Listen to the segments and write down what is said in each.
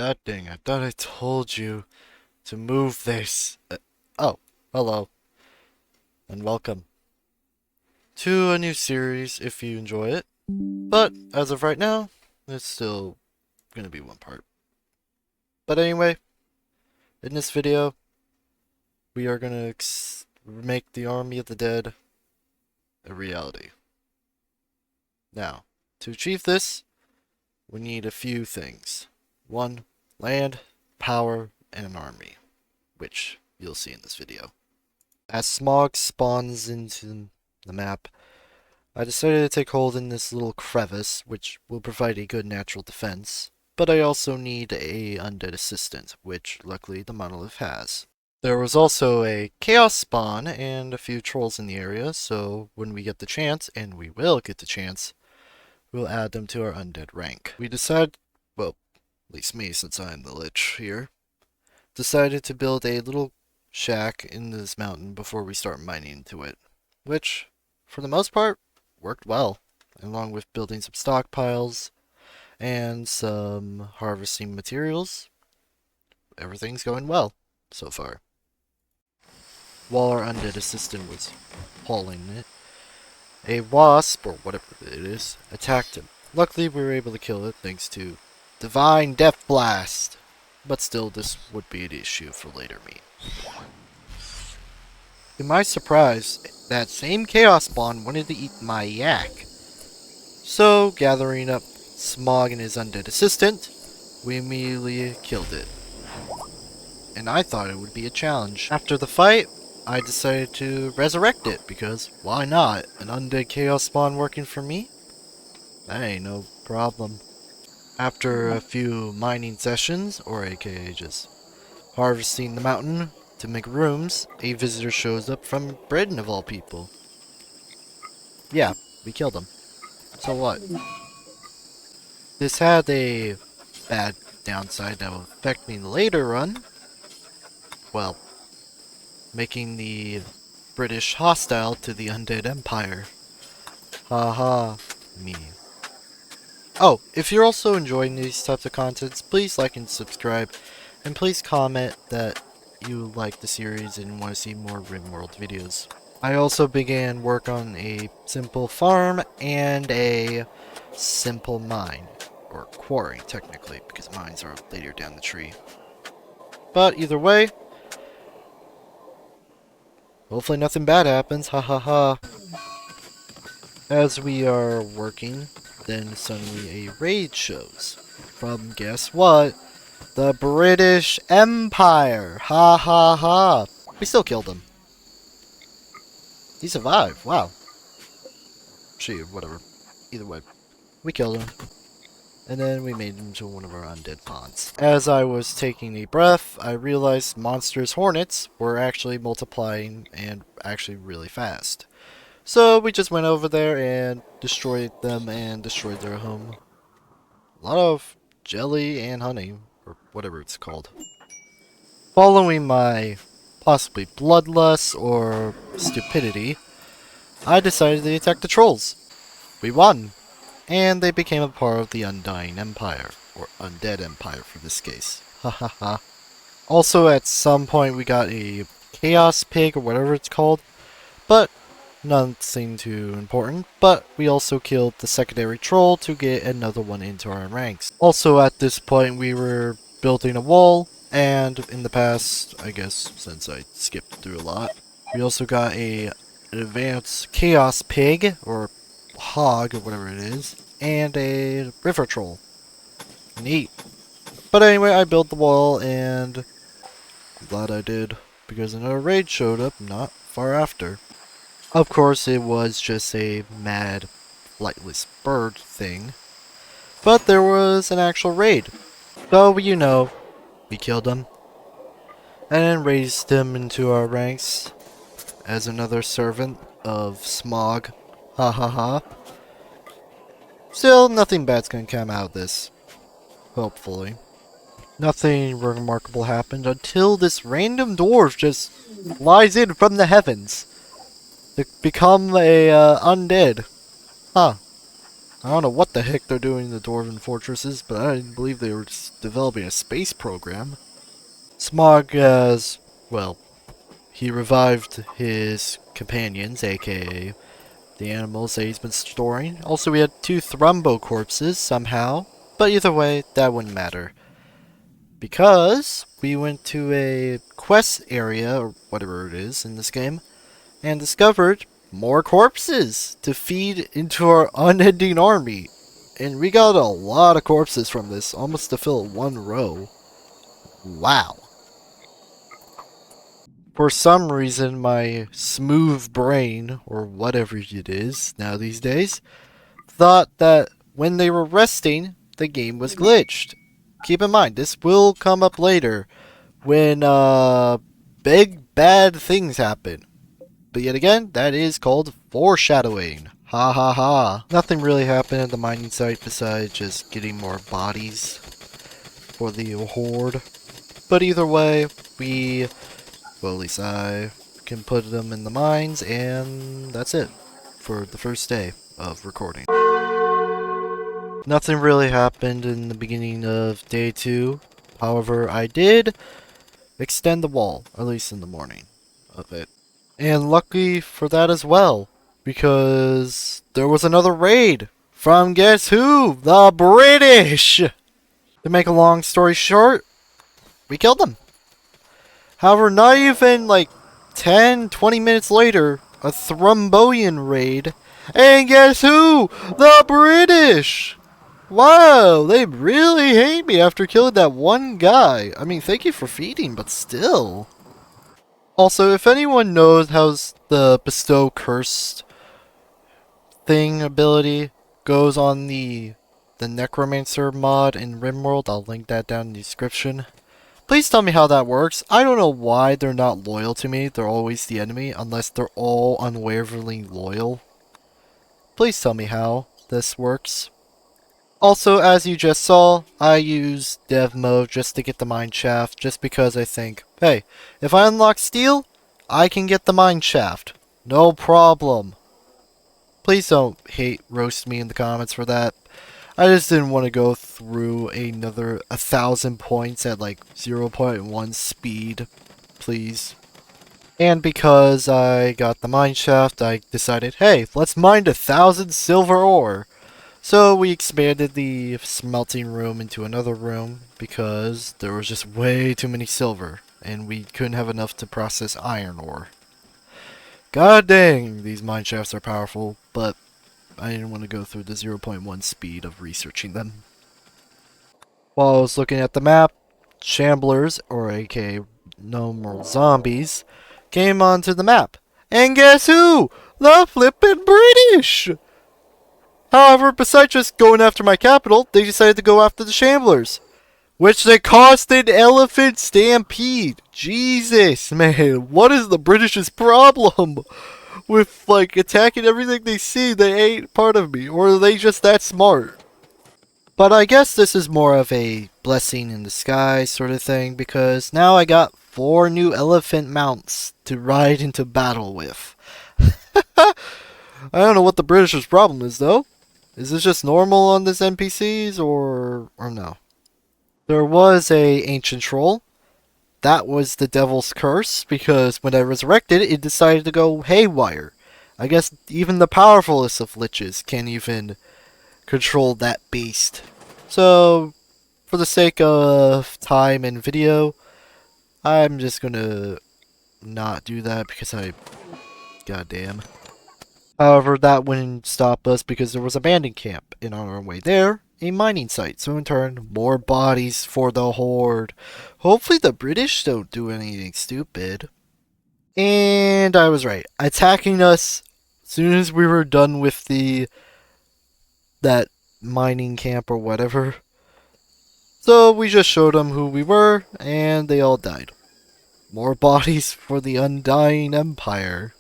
God dang, I thought I told you to move this. Oh, hello, and welcome to a new series if you enjoy it. But as of right now, it's still gonna be one part. But anyway, in this video, we are gonna make the Army of the Dead a reality. Now, to achieve this, we need a few things. One, land, power, and an army, which you'll see in this video. As smog spawns into the map, I decided to take hold in this little crevice, which will provide a good natural defense, but I also need a undead assistant, which luckily the monolith has. There was also a chaos spawn and a few trolls in the area, so when we get the chance, and we will get the chance, we'll add them to our undead rank. We decided, well, at least me since I'm the lich here, decided to build a little shack in this mountain before we start mining into it, which, for the most part, worked well, along with building some stockpiles and some harvesting materials. Everything's going well so far. While our undead assistant was hauling it, a wasp, or whatever it is, attacked him. Luckily, we were able to kill it thanks to Divine Death Blast. But still, this would be an issue for later me. To my surprise, that same Chaos Spawn wanted to eat my yak. So, gathering up Smog and his undead assistant, we immediately killed it. And I thought it would be a challenge. After the fight, I decided to resurrect it, because why not? An undead Chaos Spawn working for me? That ain't no problem. After a few mining sessions, or aka just harvesting the mountain to make rooms, a visitor shows up from Britain of all people. Yeah, we killed him. So what? This had a bad downside that will affect me in the later run. Well, making the British hostile to the Undead Empire. Haha, me. Oh, if you're also enjoying these types of contents, please like and subscribe, and please comment that you like the series and want to see more RimWorld videos. I also began work on a simple farm and a simple mine, or quarry technically, because mines are later down the tree. But either way, hopefully nothing bad happens, ha ha ha. As we are working, then suddenly a raid shows from, guess what? The British Empire! Ha ha ha! We still killed him. He survived, wow. She, whatever. Either way, we killed him. And then we made him into one of our undead pawns. As I was taking a breath, I realized monstrous hornets were actually multiplying and actually really fast. So we just went over there and destroyed them and destroyed their home. A lot of jelly and honey, or whatever it's called. Following my possibly bloodlust or stupidity, I decided to attack the trolls. We won, and they became a part of the Undying Empire, or Undead Empire for this case. Ha ha ha. Also, at some point we got a Chaos Pig, or whatever it's called, but nothing too important. But we also killed the secondary troll to get another one into our ranks. Also, at this point we were building a wall, and in the past, I guess, since I skipped through a lot, we also got an advanced Chaos Pig, or Hog, or whatever it is, and a River Troll. Neat. But anyway, I built the wall, and I'm glad I did, because another raid showed up not far after. Of course, it was just a mad, flightless bird thing, but there was an actual raid. So, you know, we killed him, and then raised him into our ranks as another servant of Smog. Ha ha ha. Still, nothing bad's gonna come out of this. Hopefully. Nothing remarkable happened until this random dwarf just flies in from the heavens to become a undead. Huh. I don't know what the heck they're doing in the Dwarven fortresses, but I didn't believe they were developing a space program. Smog has, well, he revived his companions, aka the animals that he's been storing. Also, we had 2 Thrumbo corpses somehow, but either way, that wouldn't matter. Because we went to a quest area, or whatever it is in this game, and discovered more corpses to feed into our unending army. And we got a lot of corpses from this, almost to fill 1 row. Wow. For some reason, my smooth brain, or whatever it is now these days, thought that when they were resting, the game was glitched. Keep in mind, this will come up later when big bad things happen. But yet again, that is called foreshadowing. Ha ha ha. Nothing really happened at the mining site besides just getting more bodies for the horde. But either way, well, at least I can put them in the mines, and that's it for the first day of recording. Nothing really happened in the beginning of day 2. However, I did extend the wall, at least in the morning of it. And lucky for that as well, because there was another raid from guess who? The British! To make a long story short, we killed them. However, not even like 10, 20 minutes later, a Thromboian raid, and guess who? The British! Wow, they really hate me after killing that one guy. I mean, thank you for feeding, but still. Also, if anyone knows how the bestow cursed thing ability goes on the necromancer mod in RimWorld, I'll link that down in the description. Please tell me how that works. I don't know why they're not loyal to me. They're always the enemy unless they're all unwaveringly loyal. Please tell me how this works. Also, as you just saw, I use dev mode just to get the mine shaft, just because I think, hey, if I unlock steel, I can get the mine shaft. No problem. Please don't hate roast me in the comments for that. I just didn't want to go through another 1,000 points at like 0.1 speed. Please. And because I got the mine shaft, I decided, hey, let's mine 1,000 silver ore. So we expanded the smelting room into another room because there was just way too many silver and we couldn't have enough to process iron ore. God dang, these mine shafts are powerful, but I didn't want to go through the 0.1 speed of researching them. While I was looking at the map, Shamblers, or aka normal zombies, came onto the map. And guess who? The flippin' British! However, besides just going after my capital, they decided to go after the Shamblers. Which they caused an elephant stampede. Jesus, man, what is the British's problem? With, like, attacking everything they see, they ain't part of me. Or are they just that smart? But I guess this is more of a blessing in disguise sort of thing, because now I got 4 new elephant mounts to ride into battle with. I don't know what the British's problem is, though. Is this just normal on this NPCs, or no? There was a ancient troll. That was the devil's curse, because when I resurrected it, it decided to go haywire. I guess even the powerfulest of liches can't even control that beast. So, for the sake of time and video, I'm just gonna not do that because goddamn. However, that wouldn't stop us because there was a bandit camp, and on our way there, a mining site. So in turn, more bodies for the horde. Hopefully the British don't do anything stupid. And I was right. Attacking us as soon as we were done with that mining camp or whatever. So we just showed them who we were, and they all died. More bodies for the undying empire.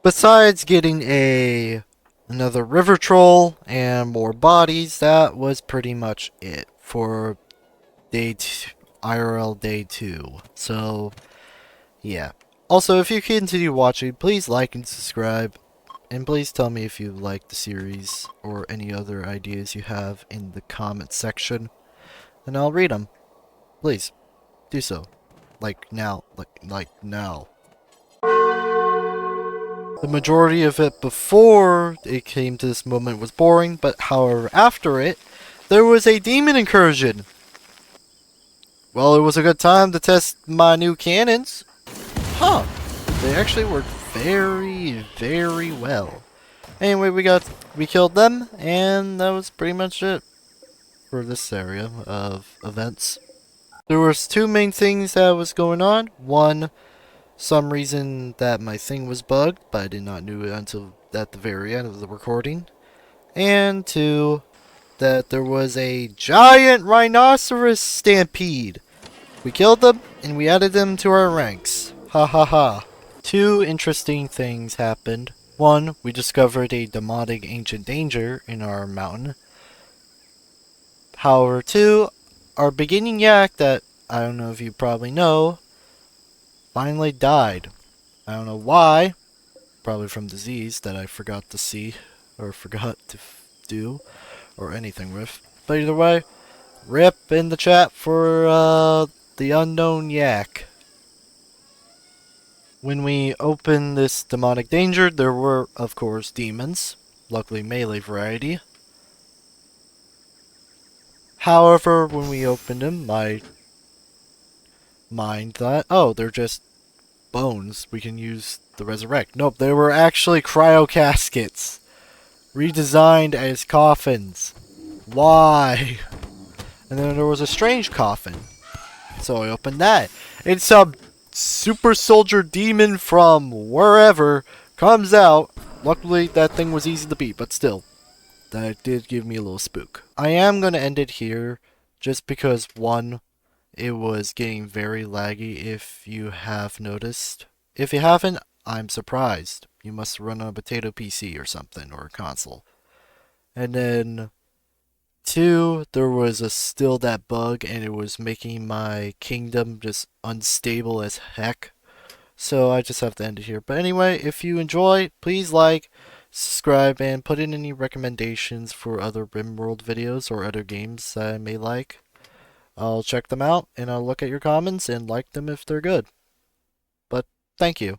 Besides getting another river troll and more bodies, that was pretty much it for IRL day 2. So, yeah. Also, if you continue watching, please like and subscribe. And please tell me if you like the series or any other ideas you have in the comment section, and I'll read them. Please, do so. Like now. Like now. The majority of it before it came to this moment was boring, but however, after it, there was a demon incursion. Well, it was a good time to test my new cannons. Huh. They actually worked very, very well. Anyway, we killed them, and that was pretty much it for this area of events. There was two main things that was going on. One, some reason that my thing was bugged, but I did not know it until at the very end of the recording. And two, that there was a giant rhinoceros stampede. We killed them, and we added them to our ranks. Ha ha ha. Two interesting things happened. One, we discovered a demonic ancient danger in our mountain. However, two, our beginning yak that, I don't know if you probably know, finally died. I don't know why. Probably from disease that I forgot to see, or forgot to do, or anything with. But either way, rip in the chat for the unknown yak. When we opened this demonic danger, there were, of course, demons. Luckily, melee variety. However, when we opened them, my mind thought, oh, they're just bones. We can use the resurrect. Nope, they were actually cryo caskets. Redesigned as coffins. Why? And then there was a strange coffin. So I opened that. And some super soldier demon from wherever comes out. Luckily, that thing was easy to beat, but still, that did give me a little spook. I am going to end it here just because, one, it was getting very laggy if you have noticed. If you haven't, I'm surprised. You must run on a potato PC or something, or a console. And then, two, there was still that bug and it was making my kingdom just unstable as heck. So I just have to end it here. But anyway, if you enjoy, please like, subscribe, and put in any recommendations for other RimWorld videos or other games that I may like. I'll check them out and I'll look at your comments and like them if they're good. But thank you.